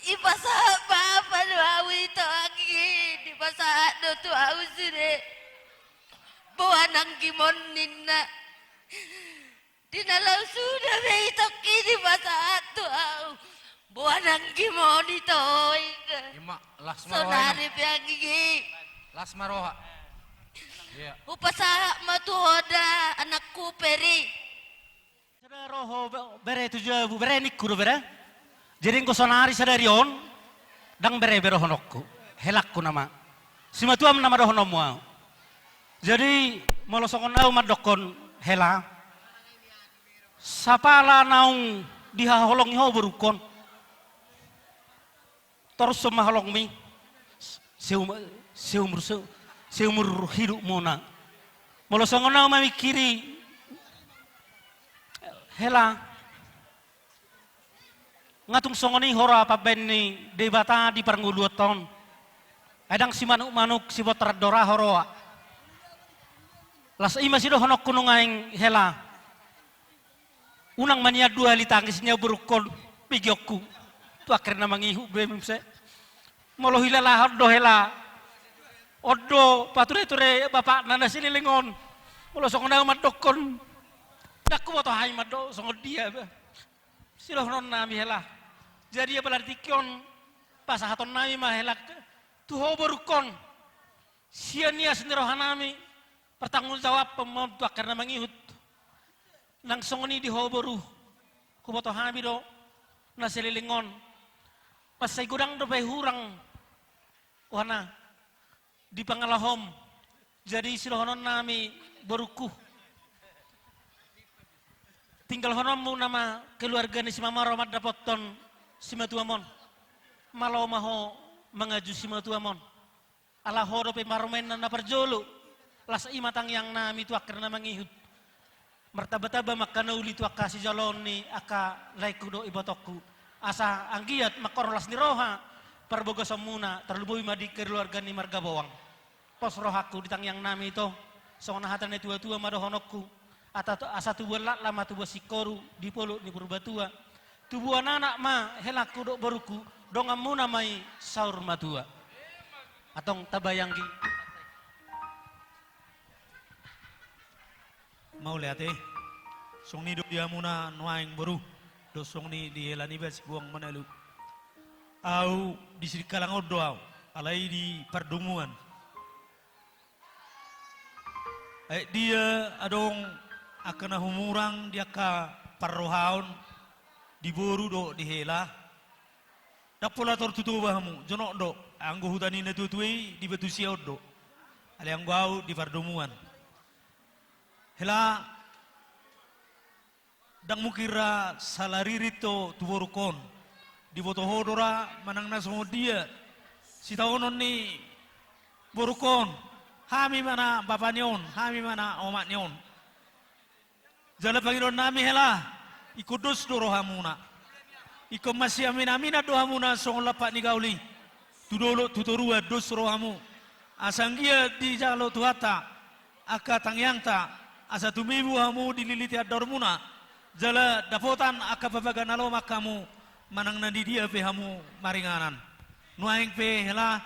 Ipasa apa no awi to angi di pasa do tu ausire. Buanang gimon ninna. Dinalau sudah beito kini pasa tu au. Buanang gimon itu. Ima las maroha. Sonari piangi. Las maroha. Iya. Upasa matuhoda anakku peri. Sada roho bere tujuh bere nikku do bere. Jadi engko sonari sadari on dang bere bere honokku. Helakku nama. Simatuam nama do honomu. Jadi molosongon au madokon hela. Sapala naung dihaholong ho berukon. Terus semaholong mi. Seumur hidup mona. Molosongon au mamikiri hela ngatung songoni hora apa benni debata di paranggu 2 tahun adang si manuk si botar dora horoa las ima sido honok kunung aing hela unang mania 2 litangisnya berukon pigyokku tu akhirnya mangihu bemse molo hilala do hela odo pature ture bapak nanda sililingon molo songona madokon dakku moto hai mado songod dia siloh non nami hela jadi berarti kion pasahaton nami mah hela tu hoborukon siania sendiri hanami pertanggung jawab pemontua karena mengihut nang songoni di hoboru ku moto hami do na selilingon pas saya gudang do hurang wana di pangalahom jadi siloh non nami boruku tinggal honomu nama keluarga ni si mama romat dapoton si matuamon malau maho mengaju si matuamon ala horo pe maromen na perjolo las imatang yang nami tu akarna mangihut martabataba makanauli tu akasi jalon ni aka laikudo ibotokku asa anggiat makorolas ni roha parboga samuna terlebui madi keluarga ni marga bawang pos rohaku ditang yang nami to songona hatan ni tua-tua mado honokku asa tubuh lama tubuh sikoru di polo di purbatua tubuh anak ma helaku dok baruku dongamu namai saur matua atong tabayanggi mau lihat song ni dok dia muna nuaing baru do song ni di helani bes buang manalu au di sini kalang odo au alai di perdunguan dia adong akan humurang dia ka parrohaon di boru do di hela dapola tor tutu bahamu jonok do anggo hutani na tutui di batu siaud do ali anggo au di pardomuan hela dang mukira salarito tuborukon di boto hodora manang na dia si taonon ni borukon hami mana bapak nion hami mana omak nion jala Panginoon nami hela ikudus do rohamuna iko masih amina dohamuna song lapak ni gauli tudolo tutorua dos rohamu asanggia di jalo tuhata aka tangyangta asa tumibu hamu dililiti adormuna jala dapotan aka babaganalo makamu manang nadi dia pe hamu maringanan nuaing pe hela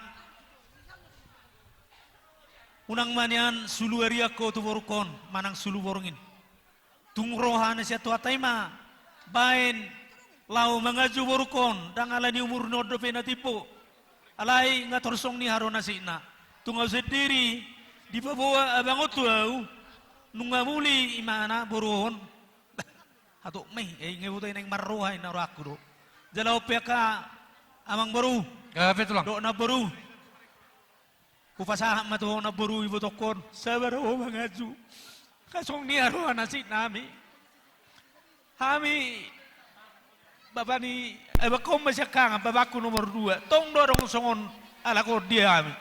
unang manian sulu ariako tuborukon manang sulu borongin tung rohana siya tuataima bain lau mengaju borukon dang ala ni umur nodo penatipo alai ngatorsong ni harona sina tungau sendiri di bawah abang otuau nungamuli imana boron atau meh ngebutai neng marroha ina raku do jalau peka amang baru Betul. do na baru kupasah matu na baru ibu tokon sabar o mengaju kasong ni aruan nasi nami kami bapak ni bakom masih kang bapakku nomor 2 tong dorong songon ala ko dia kami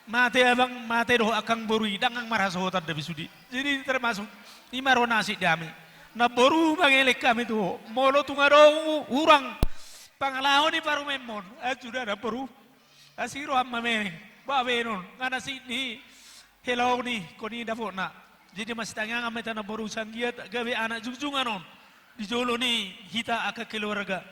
mate abang mate do akang borui dangang maraso hotan dabi sudi jadi termasuk imaro nasi dami na boru bangelek kami tuh molo tungarong urang pangalaho ni paru memon sudah ada boru asiro amma meneng babenon ngana sini hello ni koni dapona jadi mas tangang ame tanah boru sanggiat gawe anak junjungan on di jolo ni hita aka keluarga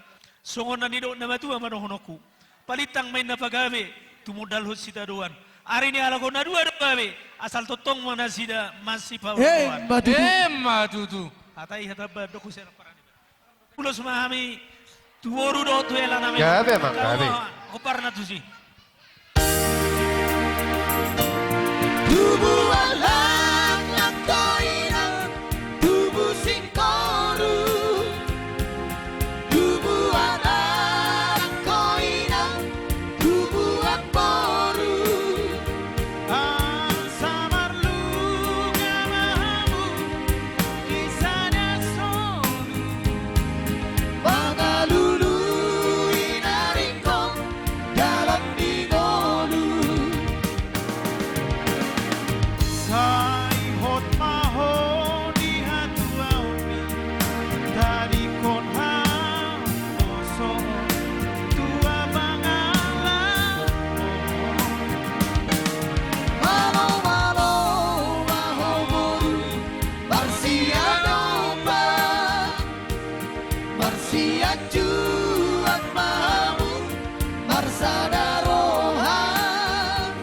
Songon na nido na matua manohonoku. Palitang may napagabi, tumudal ho sita doan. Ari ni ala ko na dua gabi, asal totong mana sida masih pawawan. Matutu. Atai hataba doku sera parani. Pulos mahami tuoru do tuela nami. Gabe, Mang, gabe. Opar na tusi. Tubuh alam ng kainang tubuh singkaru. Tubuh alam kainang tubuh akbaru. Ang samar luga mahamu kisahnya sonu. Mga luluy na ringkong dalam digolu. Sai hot maho di hatuau ni dari kon ha oso tua bangalan. Malo-malo mahoboru Marsiano pa Marsiaju at mahamu Marsada rohan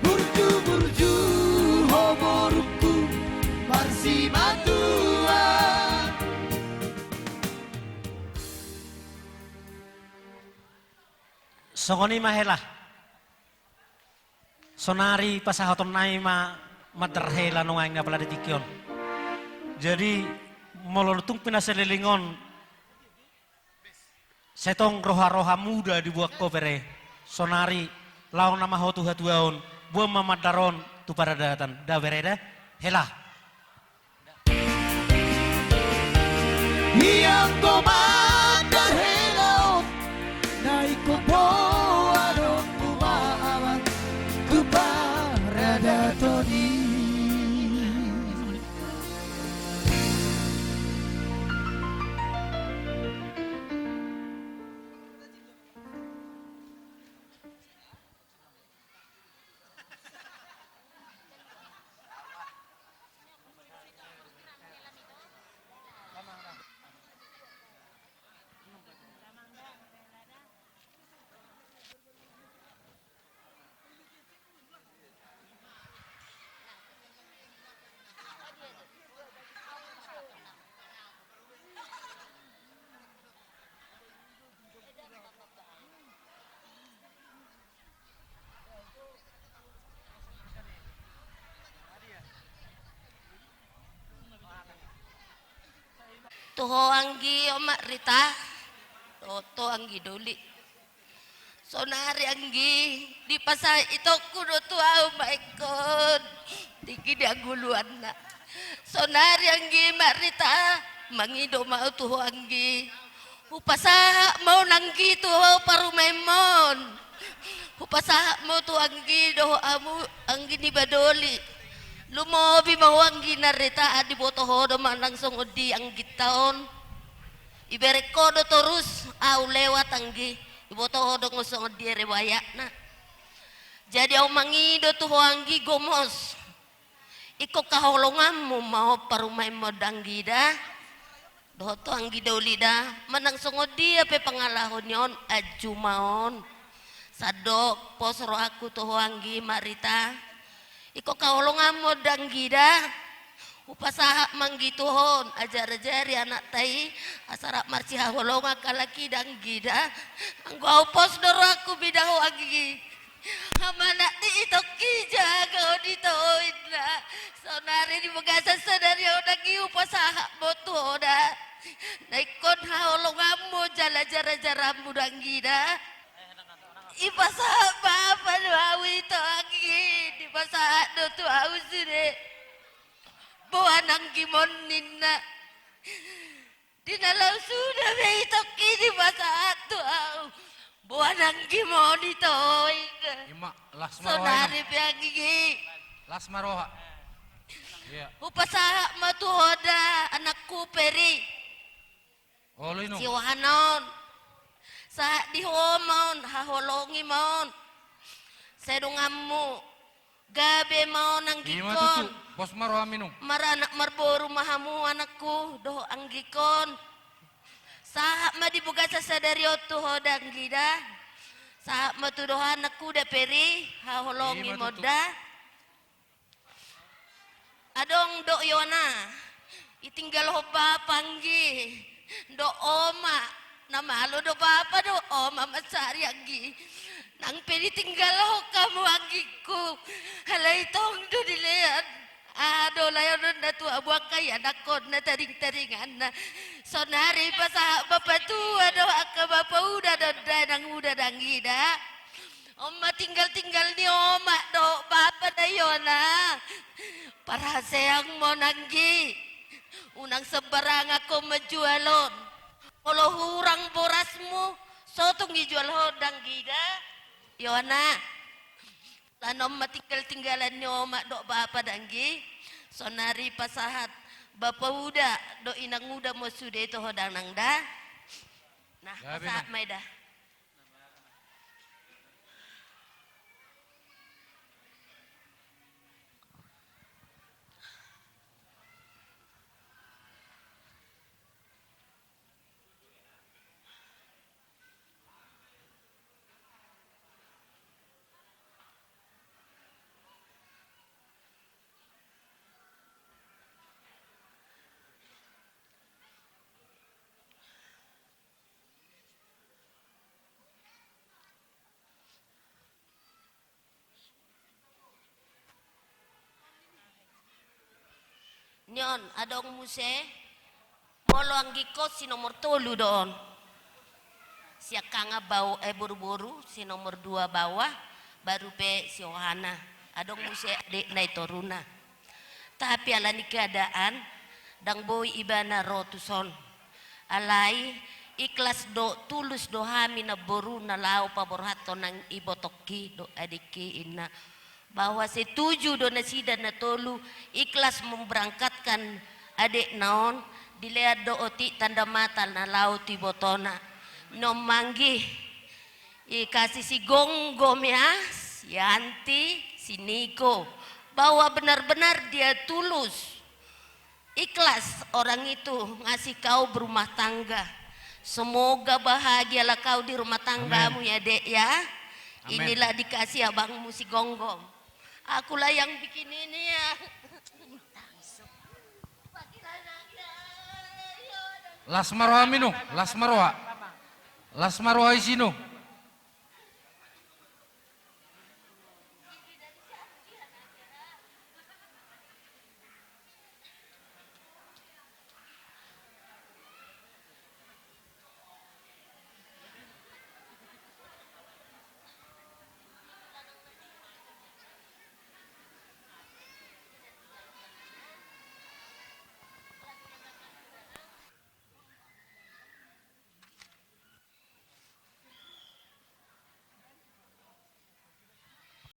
Burju-burju hoboruku Marsi matua. Songoni mahela. Sonari pasahoton nai maderhela nungaing na pala ditikyon. Jadi mololutung pinaselilingon setong roha-roha muda dibuat kopere. Sonari laong nama hotu hatuaon buang mamadaron tu para datan. Da bereda hela. Yang komanda hello Naiko po adong umaawan Kuparada toni. Toho anggi omak Rita, toto anggi doli. Sonari anggi di pasar itu kudo tuau maikon, tinggi dia guluan nak. Sonari anggi mak Rita, mangido mau toho anggi. Upasa mau nanggi toho parumemon. Upasa mau tu anggi doh amu anggi ni badoli. Lumobi mawanggi na Rita adi boto hodo manang songodi ang gitaon. Ibereko do terus au lewat anggi. Iboto hodo ngosongodi rewaya na. Jadi au mangido tu anggi gomos. Iko kaholonganmu mau parumay mo danggi da. Doto anggi doli da. Manang songodi ape pangalahon yon aju maon. Sadok posro aku tu anggi Marita. Iko kaolongan mo danggida upasaha manggituhon ajar-ajari anak tai asarap marsi haholonga kalaki danggida anggo pos doro aku bidaho agi hamana di ito kija kau ditoin na sonari di magasa sadari odagi upasaha mo tuhoda naikon haholongan mo jala-jara-jara mo danggida ipasa apa luawi to agi di pasa do tu ausire buanang gimon ninna dinalau sudah be to kini pasa tu au buanang gimon itu Ima las maroha. sonari piagi Las maroha. Iya. upasa matuhoda anakku peri Oh lo ino. si wahanon sa di homon haholongi mon sedungamu gabe mau nang Ima gikon tutu. Pos maroha minum. maranak marboru mahamu anakku doh anggikon Sahak ma dibuka sasadari otu hodang gida. Sahak ma tudohan aku da peri haholongi Iya, Ma, Tutu. moda. Adong do yona. Itinggal ho panggi. Do oma. Namalo do papa do oma masari anggi. Nang peri tinggal ho kamu anggiku. Halay tong do dilihat. Ado layon na tu abuang kaya nakon na taring-taringan na. Sonari pa sa bapatua do aka bapauda do nang uda dangida. Oma tinggal-tinggal ni oma do papa na yona. Para sayang mo nanggi. Unang sebarang ako majualon. Kalau hurang borasmu, sotong ijual hodang gida. Yona. Lanom matinggal-tinggalan ni oma do bapa danggi. Sonari pasahat bapa uda do inang uda mo sude itu hodang nang da. Nah, Gabi pasahat na. may da. Nyon, adong muse, molo ang gikot si nomor 3 doon. Siya kanga bau buru-buru, si nomor 2 bawah, baru pe si Ohana. Adong muse adik na itoruna. Tapi ala ni keadaan, dang boy ibana rotuson. Alai, ikhlas do tulus do hami na boru na lau paborhato nang ibotoki do adiki ina. Bahwa setuju do nasida na tolu ikhlas memberangkatkan adik naon dilihat do oti tanda mata na laut tibotona no manggi kasih si Gonggom ya si Yanti si Niko bahwa benar-benar dia tulus ikhlas orang itu ngasih kau berumah tangga. Semoga bahagialah kau di rumah tanggamu ya dek ya. Amin. Inilah dikasih abangmu si Gonggom. Akulah yang bikin ini ya. Las maroha mino, las maroha. Las maroha isino.